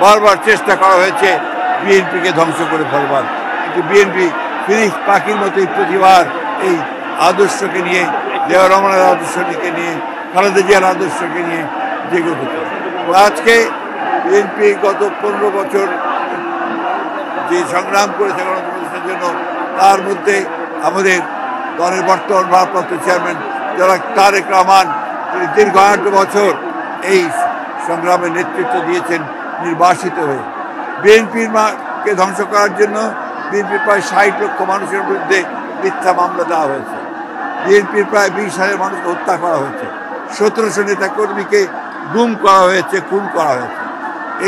বারবার চেষ্টা করা হয়েছে বিএনপিকে ধ্বংস করে ফেলবার, কিন্তু বিএনপি ফিনিক্স পাখির মতোই প্রতিবার এই আদর্শকে নিয়ে, জিয়াউর রহমানের আদর্শকে নিয়ে, খালেদা জিয়ার আদর্শকে নিয়ে জেগে উঠেছে। আজকে বিএনপি গত 15 বছর যে সংগ্রাম করেছে গণতন্ত্রের জন্য, তার মধ্যে আমাদের দলের বর্তমান ভারপ্রাপ্ত চেয়ারম্যান যারা তারেক রহমান, তিনি দীর্ঘ 8 বছর এই সংগ্রামের নেতৃত্ব দিয়েছেন নির্বাসিত হয়ে। বিএনপির কে ধ্বংস করার জন্য বিএনপির প্রায় 60 লক্ষ মানুষের বিরুদ্ধে মিথ্যা মামলা দেওয়া হয়েছে। বিএনপির প্রায় 20,000 মানুষকে হত্যা করা হয়েছে। 1700 নেতা কর্মীকে গুম করা হয়েছে, খুন করা হয়েছে,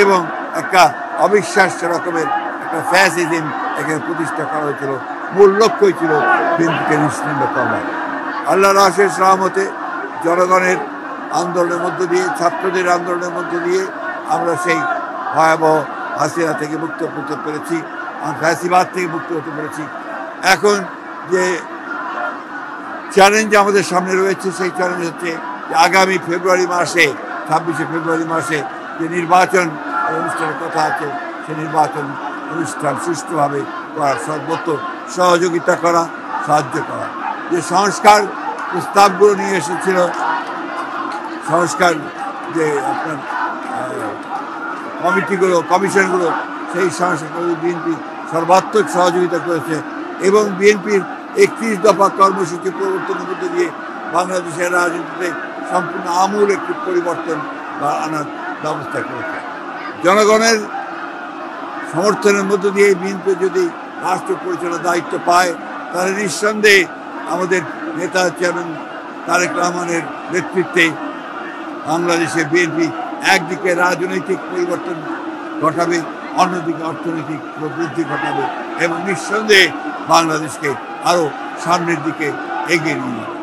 এবং একটা অবিশ্বাস্য রকমের একটা ফ্যাসিজম এখানে প্রতিষ্ঠা করা হয়েছিল। মূল লক্ষ্যই ছিল বিএনপিকে নিশ্চিহ্ন করা। আল্লাহর অশেষ রহমতে জনগণের আন্দোলনের মধ্য দিয়ে, ছাত্রদের আন্দোলনের মধ্য দিয়ে আমরা সেই ভয়াবহ হাসিনা থেকে মুক্ত হতে পেরেছি, ফ্যাসিবাদ থেকে মুক্ত হতে পেরেছি। এখন যে চ্যালেঞ্জ আমাদের সামনে রয়েছে, সেই চ্যালেঞ্জ হচ্ছে যে আগামী ফেব্রুয়ারি মাসে, 26শে ফেব্রুয়ারি মাসে যে নির্বাচন অনুষ্ঠানের কথা আছে, সেই নির্বাচন অনুষ্ঠান সুষ্ঠুভাবে করার সর্বত্র সহযোগিতা করা, সাহায্য করা। যে সংস্কার প্রস্তাবগুলো নিয়ে এসেছিল, সংস্কার যে আপনার কমিটিগুলো, কমিশনগুলো, সেই সংস্কারগুলো বিএনপি সর্বাত্মক সহযোগিতা করেছে, এবং বিএনপির 31 দফা কর্মসূচি প্রবর্তনের মধ্যে দিয়ে বাংলাদেশের রাজনীতিতে সম্পূর্ণ আমূল একটি পরিবর্তন বা আনার ব্যবস্থা করেছে। জনগণের সমর্থনের মধ্য দিয়ে বিএনপি যদি রাষ্ট্র পরিচালনার দায়িত্ব পায়, তাহলে নিঃসন্দেহে আমাদের নেতা চেয়ারম্যান তারেক রহমানের নেতৃত্বে বাংলাদেশে বিএনপি একদিকে রাজনৈতিক পরিবর্তন ঘটাবে, অন্যদিকে অর্থনৈতিক প্রবৃদ্ধি ঘটাবে, এবং নিঃসন্দেহে বাংলাদেশকে আরও সামনের দিকে এগিয়ে নিয়ে যাবে।